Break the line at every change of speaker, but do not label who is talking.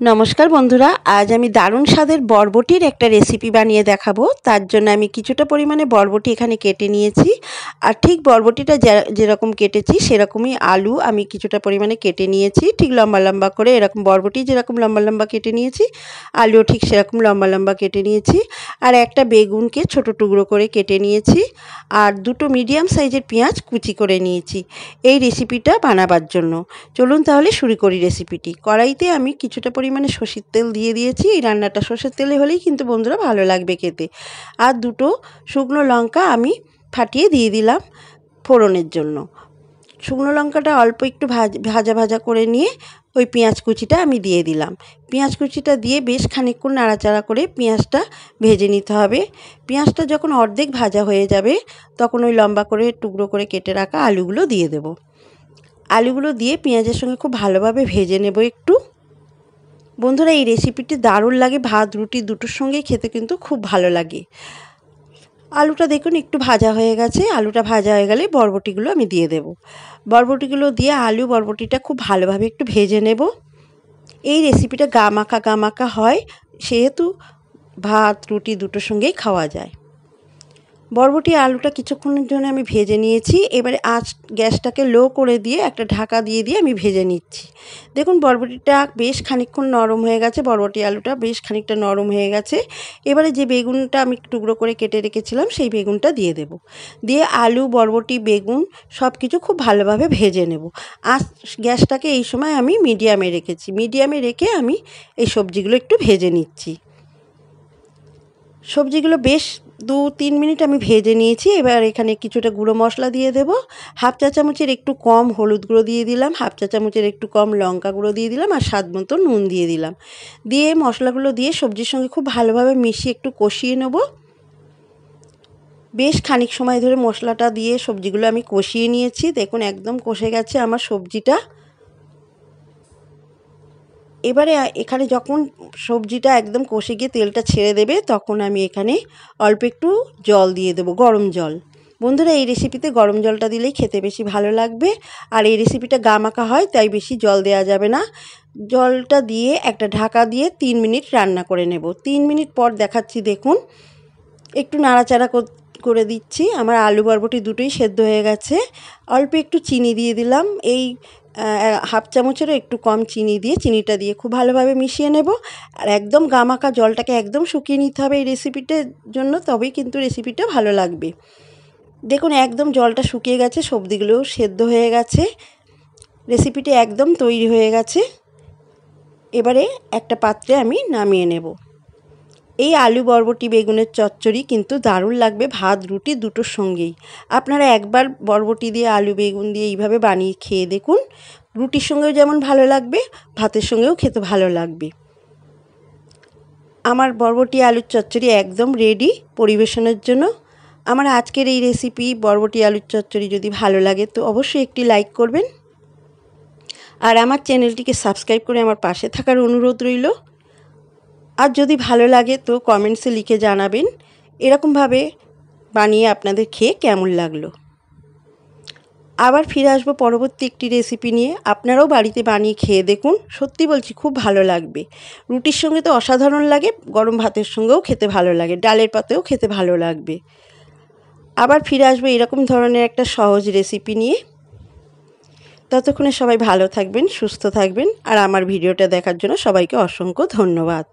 नमस्कार बंधुरा आज आमी दारुण स्वादेर बरबटिर एक रेसिपि बानिये देखाबो। तार जोन्नो आमी किछुटा परिमाणे बरबटी एखाने केटे नियेछि और ठीक बरबटिटा जेरकम केटेछि सेरकमई आलू आमी किछुटा परिमाणे केटे नियेछि। ठीक लम्बा लम्बा करे एरकम बरबटी जेरकम लम्बा लम्बा केटे नियेछि आलूओ ठीक सेरकम लम्बा लम्बा केटे नियेछि और एकटा बेगुनके छोटो टुकरो करे केटे नियेछि और दुटो मिडियाम साइजेर पेंयाज कुचि करे नियेछि এই রেসিপিটা বানাবার জন্য। চলুন তাহলে শুরু করি রেসিপিটি। কড়াইতে আমি কিছুটা পরিমাণে সরষের তেল দিয়ে দিয়েছি। এই রান্নাটা সরষের তেলে হলেই কিন্তু বন্ধুরা ভালো লাগবে খেতে। আর দুটো শুকনো লঙ্কা আমি ফাটিয়ে দিয়ে দিলাম ফোড়নের জন্য। শুকনো লঙ্কাটা অল্প একটু ভাজা ভাজা করে নিয়ে ওই পেঁয়াজ কুচিটা আমি দিয়ে দিলাম। পেঁয়াজ কুচিটা দিয়ে বেশ খানিকক্ষণ নাড়াচাড়া করে পেঁয়াজটা ভেজে নিতে হবে। পেঁয়াজটা যখন অর্ধেক ভাজা হয়ে যাবে তখন ওই লম্বা করে টুকরো করে কেটে রাখা আলুগুলো দিয়ে দেব। আলুগুলো দিয়ে পেঁয়াজের সঙ্গে খুব ভালোভাবে ভেজে নেব একটু। বন্ধুরা এই রেসিপিটি দারুণ লাগে, ভাত রুটি দুটোর সঙ্গেই খেতে কিন্তু খুব ভালো লাগে। আলুটা দেখুন একটু ভাজা হয়ে গেছে। আলুটা ভাজা হয়ে গেলে বরবটিগুলো আমি দিয়ে দেব। বরবটিগুলো দিয়ে আলু বরবটিটা খুব ভালোভাবে একটু ভেজে নেব। এই রেসিপিটা গা মাখা হয়, সেহেতু ভাত রুটি দুটোর সঙ্গেই খাওয়া যায়। বরবটি আলুটা কিছুক্ষণের জন্য আমি ভেজে নিয়েছি। এবারে গ্যাসটাকে লো করে দিয়ে একটা ঢাকা দিয়ে আমি ভেজে নিচ্ছি। দেখুন বরবটিটা বেশ খানিকক্ষণ নরম হয়ে গেছে, বরবটি আলুটা বেশ খানিকটা নরম হয়ে গেছে। এবারে যে বেগুনটা আমি টুকরো করে কেটে রেখেছিলাম সেই বেগুনটা দিয়ে দেব। দিয়ে আলু বরবটি বেগুন সব কিছু খুব ভালোভাবে ভেজে নেব। গ্যাসটাকে এই সময় আমি মিডিয়ামে রেখেছি। মিডিয়ামে রেখে আমি এই সবজিগুলো একটু ভেজে নিচ্ছি। সবজিগুলো বেশ 2-3 মিনিট আমি ভেজে নিয়েছি। এবার এখানে কিছুটা গুঁড়ো মশলা দিয়ে দেব। হাফ চা চামচের একটু কম হলুদ গুঁড়ো দিয়ে দিলাম, হাফ চা চামচের একটু কম লঙ্কা গুঁড়ো দিয়ে দিলাম আর স্বাদ মতো নুন দিয়ে দিলাম। দিয়ে মশলাগুলো দিয়ে সবজির সঙ্গে খুব ভালোভাবে মিশিয়ে একটু কষিয়ে নেব। বেশ খানিক সময় ধরে মশলাটা দিয়ে সবজিগুলো আমি কষিয়ে নিয়েছি। দেখুন একদম কষে গেছে আমার সবজিটা। এবারে এখানে যখন সবজিটা একদম কষে গিয়ে তেলটা ছেড়ে দেবে তখন আমি এখানে অল্প একটু জল দিয়ে দেবো, গরম জল। বন্ধুরা এই রেসিপিতে গরম জলটা দিলেই খেতে বেশি ভালো লাগবে। আর এই রেসিপিটা গা মাখা হয় তাই বেশি জল দেওয়া যাবে না। জলটা দিয়ে একটা ঢাকা দিয়ে 3 মিনিট রান্না করে নেব। 3 মিনিট পর দেখাচ্ছি, দেখুন একটু নাড়াচাড়া করে দিচ্ছি। আমার আলু বরবটি দুটোই সেদ্ধ হয়ে গেছে। অল্প একটু চিনি দিয়ে দিলাম। এই হাফ চামচেরও একটু কম চিনি দিয়ে চিনিটা দিয়ে খুব ভালোভাবে মিশিয়ে নেব। আর একদম গামাখা জলটাকে একদম শুকিয়ে নিতে হবে এই রেসিপিটার জন্য, তবেই কিন্তু রেসিপিটা ভালো লাগবে। দেখুন একদম জলটা শুকিয়ে গেছে, সবজিগুলোও সেদ্ধ হয়ে গেছে, রেসিপিটা একদম তৈরি হয়ে গেছে। এবারে একটা পাত্রে আমি নামিয়ে নেব। এই আলু বরবটি বেগুনের চচ্চড়ি কিন্তু দারুণ লাগবে ভাত রুটি দুটোর সঙ্গেই। আপনারা একবার বরবটি দিয়ে আলু বেগুন দিয়ে এইভাবে বানিয়ে খেয়ে দেখুন। রুটির সঙ্গেও যেমন ভালো লাগবে, ভাতের সঙ্গেও খেতে ভালো লাগবে। আমার বরবটি আলুর চচ্চড়ি একদম রেডি পরিবেশনের জন্য। আমার আজকের এই রেসিপি বরবটি আলুর চচ্চড়ি যদি ভালো লাগে তো অবশ্যই একটি লাইক করবেন আর আমার চ্যানেলটিকে সাবস্ক্রাইব করে আমার পাশে থাকার অনুরোধ রইল। আর যদি ভালো লাগে তো কমেন্টসে লিখে জানাবেন এরকমভাবে বানিয়ে আপনাদের খেয়ে কেমন লাগলো। আবার ফিরে আসবো পরবর্তী একটি রেসিপি নিয়ে। আপনারাও বাড়িতে বানিয়ে খেয়ে দেখুন, সত্যি বলছি খুব ভালো লাগবে। রুটির সঙ্গে তো অসাধারণ লাগে, গরম ভাতের সঙ্গেও খেতে ভালো লাগে, ডালের পাতেও খেতে ভালো লাগবে। আবার ফিরে আসবো এরকম ধরনের একটা সহজ রেসিপি নিয়ে। ততক্ষণে সবাই ভালো থাকবেন, সুস্থ থাকবেন আর আমার ভিডিওটা দেখার জন্য সবাইকে অসংখ্য ধন্যবাদ।